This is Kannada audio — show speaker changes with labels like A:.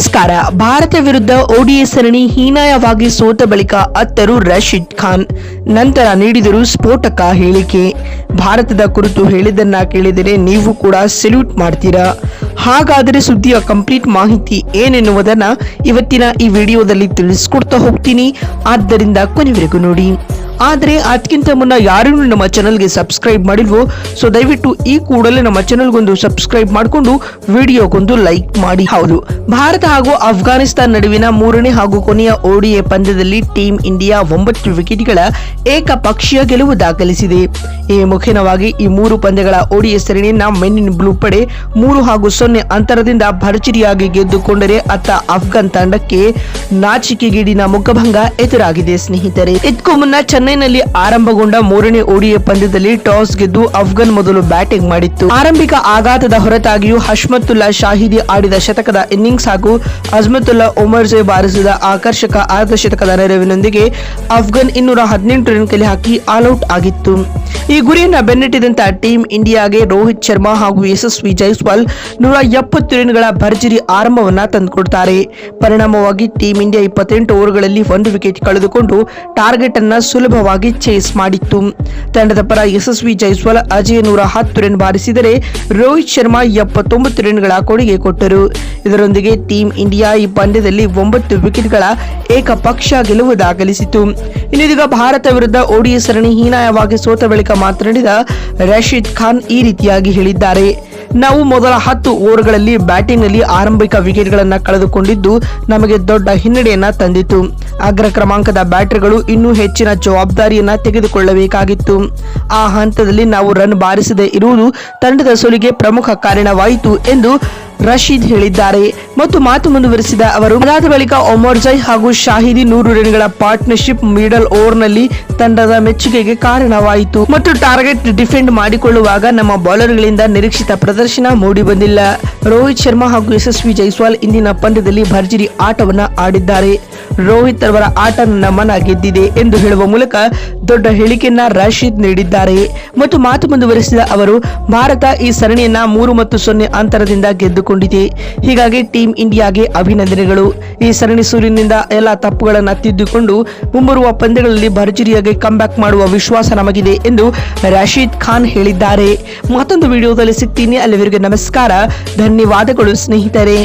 A: ನಮಸ್ಕಾರ. ಭಾರತ ವಿರುದ್ಧ ಓಡಿಐ ಸರಣಿ ಹೀನಾಯವಾಗಿ ಸೋತ ಬಳಿಕ ಅತ್ತರು ರಶೀದ್ ಖಾನ್. ನಂತರ ನೀಡಿದರು ಸ್ಫೋಟಕ ಹೇಳಿಕೆ. ಭಾರತದ ಕುರಿತು ಹೇಳಿದ್ದನ್ನ ಕೇಳಿದರೆ ನೀವು ಕೂಡ ಸೆಲ್ಯೂಟ್ ಮಾಡ್ತೀರಾ. ಹಾಗಾದರೆ ಸುದ್ದಿಯ ಕಂಪ್ಲೀಟ್ ಮಾಹಿತಿ ಏನೆನ್ನುವುದನ್ನ ಇವತ್ತಿನ ಈ ವಿಡಿಯೋದಲ್ಲಿ ತಿಳಿಸ್ಕೊಡ್ತಾ ಹೋಗ್ತೀನಿ. ಆದ್ದರಿಂದ ಕೊನೆವರೆಗೂ ನೋಡಿ. ಆದರೆ ಅದಕ್ಕಿಂತ ಮುನ್ನ ಯಾರೂ ನಮ್ಮ ಚಾನಲ್ಗೆ ಸಬ್ಸ್ಕ್ರೈಬ್ ಮಾಡಿಲ್ವೋ ಸೊ ದಯವಿಟ್ಟು ಈ ಕೂಡಲೇ ನಮ್ಮ ಚಾನಲ್ಗೊಂದು ಸಬ್ಸ್ಕ್ರೈಬ್ ಮಾಡಿಕೊಂಡು ವಿಡಿಯೋಗೊಂದು ಲೈಕ್ ಮಾಡಿ. ಹೌದು, ಭಾರತ ಹಾಗೂ ಅಫ್ಘಾನಿಸ್ತಾನ ನಡುವಿನ ಮೂರನೇ ಹಾಗೂ ಕೊನೆಯ ಓಡಿಐ ಪಂದ್ಯದಲ್ಲಿ ಟೀಂ ಇಂಡಿಯಾ 9 ವಿಕೆಟ್ಗಳ ಏಕಪಕ್ಷೀಯ ಗೆಲುವು ದಾಖಲಿಸಿದೆ. ಈ ಮುಖೇನವಾಗಿ ಈ 3 ಪಂದ್ಯಗಳ ಓಡಿಐ ಸರಣಿಯನ್ನ ಮೆನ್ ಇನ್ ಬ್ಲೂ ಪಡೆ 3-0 ಅಂತರದಿಂದ ಭರ್ಜರಿಯಾಗಿ ಗೆದ್ದುಕೊಂಡರೆ ಅತ್ತ ಅಫ್ಘಾನ್ ತಂಡಕ್ಕೆ ನಾಚಿಕೆಗೇಡಿನ ಮುಖಭಂಗ ಎದುರಾಗಿದೆ. ಸ್ನೇಹಿತರೆ, ಇದಕ್ಕೂ ಮುನ್ನ ಚೆನ್ನೈನಲ್ಲಿ ಆರಂಭಗೊಂಡ 3ನೇ ಓಡಿಐ ಪಂದ್ಯದಲ್ಲಿ ಟಾಸ್ ಗೆದ್ದು ಅಫ್ಘಾನ್ ಮೊದಲು ಬ್ಯಾಟಿಂಗ್ ಮಾಡಿತ್ತು. ಆರಂಭಿಕ ಆಘಾತದ ಹೊರತಾಗಿಯೂ ಹಶ್ಮತುಲ್ಲಾ ಶಾಹಿದಿ ಆಡಿದ ಶತಕದ ಇನ್ನಿಂಗ್ಸ್ ಹಾಗೂ ಅಜ್ಮತುಲ್ಲಾ ಒಮರ್ಜೆ ಬಾರಿಸಿದ ಆಕರ್ಷಕ ಅರ್ಧಶತಕದ ನೆರವಿನೊಂದಿಗೆ ಅಫ್ಘಾನ್ 218 ರನ್ ಕಲೆ ಹಾಕಿ ಆಲ್ಔಟ್ ಆಗಿತ್ತು. ಈ ಗುರಿಯನ್ನ ಬೆನ್ನಟ್ಟಿದಂತ ಟೀಂ ಇಂಡಿಯಾಗೆ ರೋಹಿತ್ ಶರ್ಮಾ ಹಾಗೂ ಯಶಸ್ವಿ ಜೈಸ್ವಾಲ್ 170 ರನ್ಗಳ ಭರ್ಜರಿ ಆರಂಭವನ್ನ ತಂದುಕೊಡ್ತಾರೆ. ಪರಿಣಾಮವಾಗಿ ಟೀಂ ಇಂಡಿಯಾ 28 ಓವರ್ಗಳಲ್ಲಿ 1 ವಿಕೆಟ್ ಕಳೆದುಕೊಂಡು ಟಾರ್ಗೆಟ್ ಅನ್ನ ಸುಲಭವಾಗಿ ಚೇಸ್ ಮಾಡಿತ್ತು. ತಂಡದ ಪರ ಯಶಸ್ವಿ ಜೈಸ್ವಾಲ್ ಅಜೇಯ 110 ರನ್ ಬಾರಿಸಿದರೆ ರೋಹಿತ್ ಶರ್ಮಾ 79 ರನ್ಗಳ ಕೊಡುಗೆ ಕೊಟ್ಟರು. ಇದರೊಂದಿಗೆ ಟೀಂ ಇಂಡಿಯಾ ಈ ಪಂದ್ಯದಲ್ಲಿ 9 ವಿಕೆಟ್ಗಳ ಏಕಪಕ್ಷ ಗೆಲುವು ದಾಖಲಿಸಿತು. ಇನ್ನೀಗ ಭಾರತ ವಿರುದ್ಧ ಓಡಿಐ ಸರಣಿ ಹೀನಾಯವಾಗಿ ಸೋತ ಬಳಿಕ ಮಾತನಾಡಿದ ರಶೀದ್ ಖಾನ್ ಈ ರೀತಿಯಾಗಿ ಹೇಳಿದ್ದಾರೆ. ನಾವು ಮೊದಲ 10 ಓವರ್ಗಳಲ್ಲಿ ಬ್ಯಾಟಿಂಗ್ನಲ್ಲಿ ಆರಂಭಿಕ ವಿಕೆಟ್ಗಳನ್ನು ಕಳೆದುಕೊಂಡಿದ್ದು ನಮಗೆ ದೊಡ್ಡ ಹಿನ್ನಡೆಯನ್ನ ತಂದಿತು. ಅಗ್ರ ಕ್ರಮಾಂಕದ ಬ್ಯಾಟರ್ಗಳು ಇನ್ನೂ ಹೆಚ್ಚಿನ ಜವಾಬ್ದಾರಿಯನ್ನ ತೆಗೆದುಕೊಳ್ಳಬೇಕಾಗಿತ್ತು. ಆ ಹಂತದಲ್ಲಿ ನಾವು ರನ್ ಬಾರಿಸದೇ ಇರುವುದು ತಂಡದ ಸೋಲಿಗೆ ಪ್ರಮುಖ ಕಾರಣವಾಯಿತು ಎಂದು ರಶೀದ್ ಹೇಳಿದ್ದಾರೆ. ಮತ್ತು ಮಾತು ಮುಂದುವರೆಸಿದ ಅವರು, ಅದಾದ ಬಳಿಕ ಒಮರ್ಜೈ ಹಾಗೂ ಶಾಹಿದಿ 100 ರನ್ಗಳ ಪಾರ್ಟ್ನರ್ಶಿಪ್ ಮಿಡಲ್ ಓವರ್ನಲ್ಲಿ ತಂಡದ ಮೆಚ್ಚುಗೆಗೆ ಕಾರಣವಾಯಿತು ಮತ್ತು ಟಾರ್ಗೆಟ್ ಡಿಫೆಂಡ್ ಮಾಡಿಕೊಳ್ಳುವಾಗ ನಮ್ಮ ಬೌಲರ್ಗಳಿಂದ ನಿರೀಕ್ಷಿತ ಪ್ರದರ್ಶನ ಮೂಡಿ ಬಂದಿಲ್ಲ. ರೋಹಿತ್ ಶರ್ಮಾ ಹಾಗೂ ಯಶಸ್ವಿ ಜೈಸ್ವಾಲ್ ಇಂದಿನ ಪಂದ್ಯದಲ್ಲಿ ಭರ್ಜರಿ ಆಟವನ್ನ ಆಡಿದ್ದಾರೆ. ರೋಹಿತ್ ಅವರ ಆಟ ನನ್ನ ಮನ ಗೆದ್ದಿದೆ ಎಂದು ಹೇಳುವ ಮೂಲಕ ದೊಡ್ಡ ಹೇಳಿಕೆಯನ್ನ ರಶೀದ್ ನೀಡಿದ್ದಾರೆ. ಮತ್ತು ಮಾತು ಮುಂದುವರೆಸಿದ ಅವರು, ಭಾರತ ಈ ಸರಣಿಯನ್ನ 3-0 ಅಂತರದಿಂದ ಗೆದ್ದುಕೊಂಡಿದೆ. ಹೀಗಾಗಿ ಟೀಂ ಇಂಡಿಯಾಗೆ ಅಭಿನಂದನೆಗಳು. ಈ ಸರಣಿ ಸೂರ್ಯನಿಂದ ಎಲ್ಲ ತಪ್ಪುಗಳನ್ನು ತಿದ್ದುಕೊಂಡು ಮುಂಬರುವ ಪಂದ್ಯಗಳಲ್ಲಿ ಭರ್ಜರಿಯಾಗಿ ಕಮ್ಬ್ಯಾಕ್ ಮಾಡುವ ವಿಶ್ವಾಸ ನಮಗಿದೆ ಎಂದು ರಶೀದ್ ಖಾನ್ ಹೇಳಿದ್ದಾರೆ. ಮತ್ತೊಂದು ವಿಡಿಯೋದಲ್ಲಿ ಸಿಗ್ತೀನಿ. ಅಲ್ಲಿವರೆಗೆ ನಮಸ್ಕಾರ, ಧನ್ಯವಾದಗಳು ಸ್ನೇಹಿತರೆ.